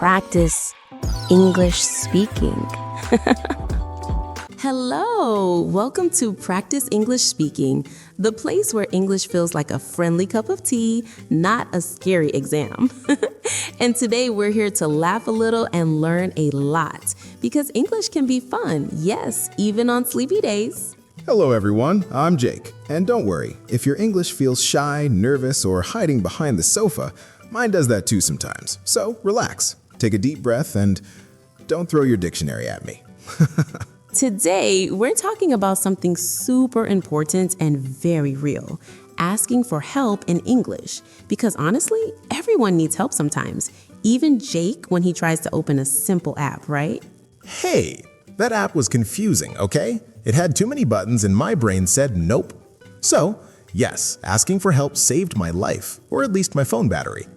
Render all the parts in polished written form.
practice English speaking. Hello! Welcome to Practice English Speaking, the place where English feels like a friendly cup of tea, not a scary exam. And today we're here to laugh a little and learn a lot, because English can be fun, yes, even on sleepy days. Hello everyone, I'm Jake. And don't worry, if your English feels shy, nervous, or hiding behind the sofa, mine does that too sometimes. So relax, take a deep breath, and don't throw your dictionary at me. Today, we're talking about something super important and very real, asking for help in English. Because honestly, everyone needs help sometimes, even Jake when he tries to open a simple app, right? Hey, that app was confusing, okay? It had too many buttons and my brain said nope. So, yes, asking for help saved my life, or at least my phone battery.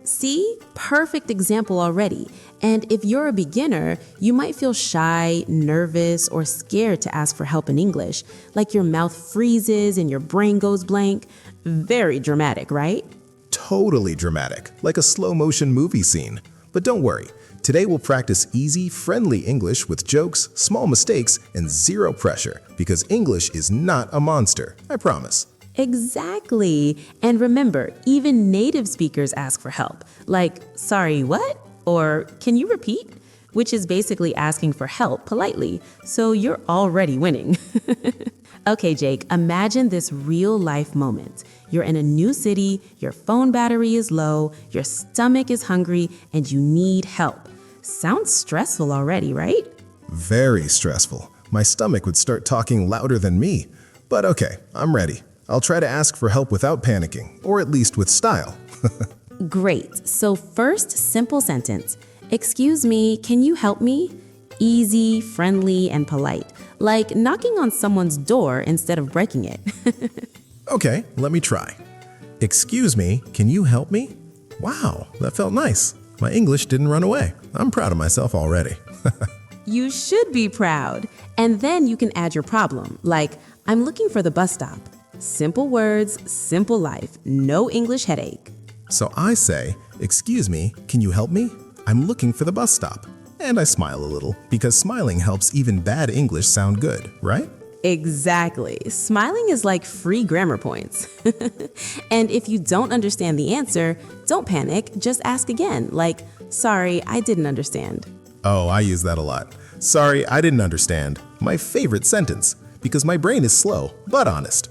See? Perfect example already. And if you're a beginner, you might feel shy, nervous, or scared to ask for help in English, like your mouth freezes and your brain goes blank. Very dramatic, right? Totally dramatic, like a slow-motion movie scene. But don't worry, today we'll practice easy, friendly English with jokes, small mistakes, and zero pressure, because English is not a monster, I promise. Exactly. And remember, even native speakers ask for help, like, sorry, what? Or can you repeat? Which is basically asking for help politely, so you're already winning. Okay, Jake, imagine this real-life moment. You're in a new city, your phone battery is low, your stomach is hungry, and you need help. Sounds stressful already, right? Very stressful. My stomach would start talking louder than me. But okay, I'm ready. I'll try to ask for help without panicking, or at least with style. Great. So first, simple sentence. Excuse me, can you help me? Easy, friendly, and polite. Like knocking on someone's door instead of breaking it. Okay, let me try. Excuse me, can you help me? Wow, that felt nice. My English didn't run away. I'm proud of myself already. You should be proud. And then you can add your problem, like, I'm looking for the bus stop. Simple words, simple life, no English headache. So I say, excuse me, can you help me? I'm looking for the bus stop. And I smile a little, because smiling helps even bad English sound good, right? Exactly. Smiling is like free grammar points. And if you don't understand the answer, don't panic, just ask again, like, sorry, I didn't understand. Oh, I use that a lot. Sorry, I didn't understand. My favorite sentence, because my brain is slow, but honest.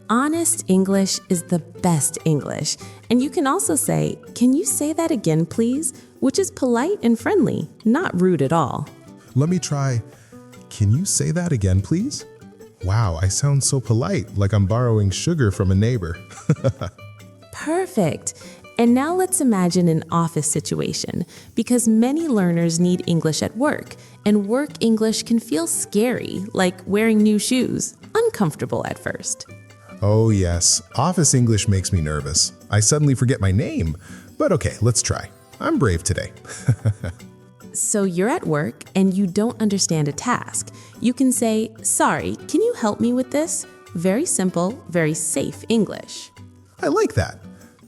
Honest English is the best English. And you can also say, can you say that again, please? Which is polite and friendly, not rude at all. Let me try. Can you say that again, please? Wow, I sound so polite, like I'm borrowing sugar from a neighbor. Perfect. And now let's imagine an office situation, because many learners need English at work, and work English can feel scary, like wearing new shoes, uncomfortable at first. Oh yes, office English makes me nervous. I suddenly forget my name. But okay, let's try. I'm brave today. So you're at work and you don't understand a task. You can say, sorry, can you help me with this? Very simple, very safe English. I like that.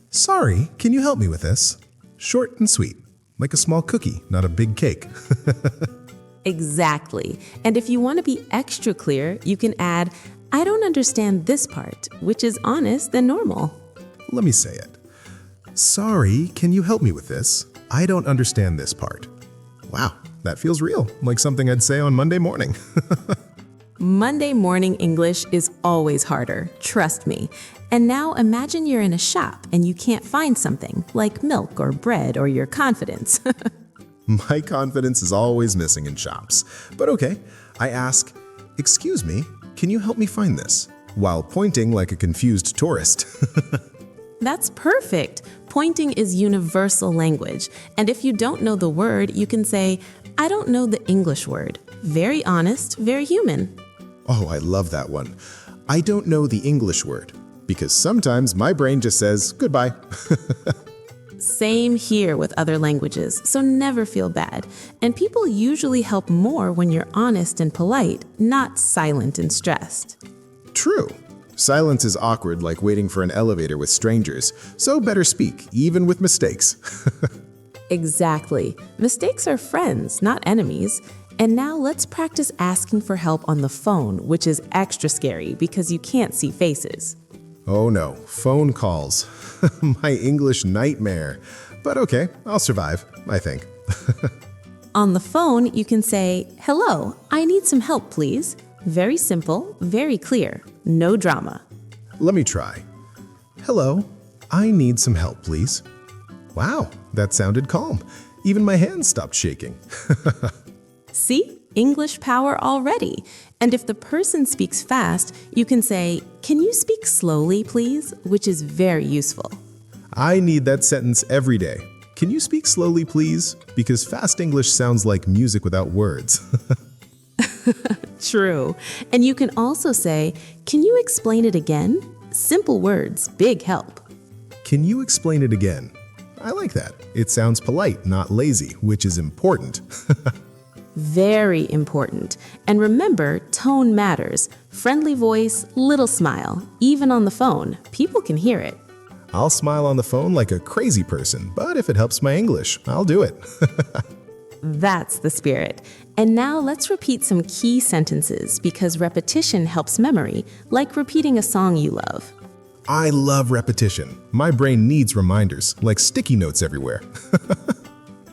Sorry, can you help me with this? Short and sweet, like a small cookie, not a big cake. Exactly. And if you want to be extra clear, you can add, I don't understand this part, which is honest and normal. Let me say it. Sorry, can you help me with this? I don't understand this part. Wow, that feels real, like something I'd say on Monday morning. Monday morning English is always harder, trust me. And now imagine you're in a shop and you can't find something, like milk or bread or your confidence. My confidence is always missing in shops. But okay, I ask, excuse me, can you help me find this? While pointing like a confused tourist. That's perfect. Pointing is universal language. And if you don't know the word, you can say, I don't know the English word. Very honest, very human. Oh, I love that one. I don't know the English word, because sometimes my brain just says goodbye. Same here with other languages, so never feel bad. And people usually help more when you're honest and polite, not silent and stressed. True. Silence is awkward, like waiting for an elevator with strangers, so better speak, even with mistakes. Exactly. Mistakes are friends, not enemies. And now let's practice asking for help on the phone, which is extra scary because you can't see faces. Oh no, phone calls. My English nightmare. But okay, I'll survive, I think. On the phone, you can say, "Hello, I need some help, please." Very simple, very clear, no drama. Let me try. Hello, I need some help, please. Wow, that sounded calm. Even my hands stopped shaking. See? English power already. And if the person speaks fast, you can say, "Can you speak slowly, please?" which is very useful. I need that sentence every day. Can you speak slowly, please? Because fast English sounds like music without words. True. And you can also say, "Can you explain it again?" Simple words, big help. Can you explain it again? I like that. It sounds polite, not lazy, which is important. Very important. And remember, tone matters. Friendly voice, little smile. Even on the phone, people can hear it. I'll smile on the phone like a crazy person, but if it helps my English, I'll do it. That's the spirit. And now let's repeat some key sentences because repetition helps memory, like repeating a song you love. I love repetition. My brain needs reminders, like sticky notes everywhere.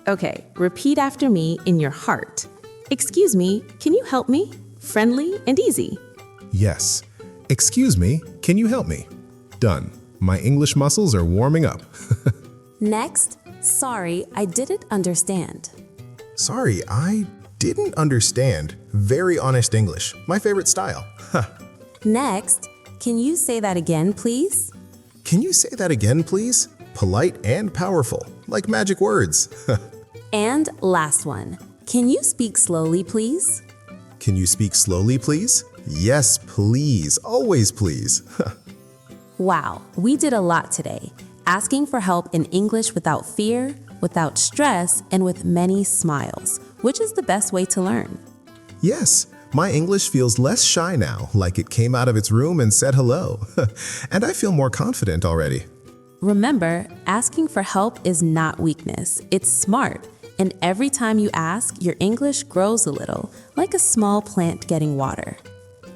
Okay, repeat after me in your heart. "Excuse me, can you help me?" Friendly and easy. Yes. Excuse me, can you help me? Done. My English muscles are warming up. Next, sorry, I didn't understand. Sorry, I didn't understand. Very honest English. My favorite style. Next, can you say that again, please? Can you say that again, please? Polite and powerful, like magic words. And last one, can you speak slowly, please? Can you speak slowly, please? Yes, please. Always please. Wow, we did a lot today. Asking for help in English without fear, without stress, and with many smiles, which is the best way to learn. Yes, my English feels less shy now, like it came out of its room and said hello. And I feel more confident already. Remember, asking for help is not weakness, it's smart. And every time you ask, your English grows a little, like a small plant getting water.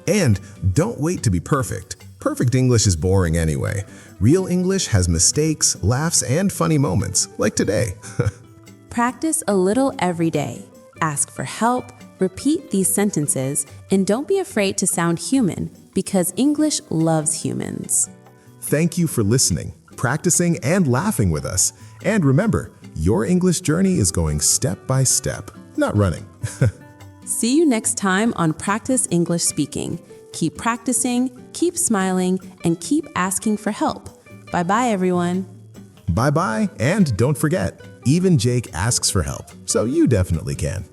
And don't wait to be perfect. Perfect English is boring anyway. Real English has mistakes, laughs, and funny moments, like today. Practice a little every day. Ask for help, repeat these sentences, and don't be afraid to sound human, because English loves humans. Thank you for listening, practicing, and laughing with us. And remember, your English journey is going step by step, not running. See you next time on Practice English Speaking. Keep practicing, keep smiling, and keep asking for help. Bye-bye, everyone. Bye-bye, and don't forget, even Jake asks for help, so you definitely can.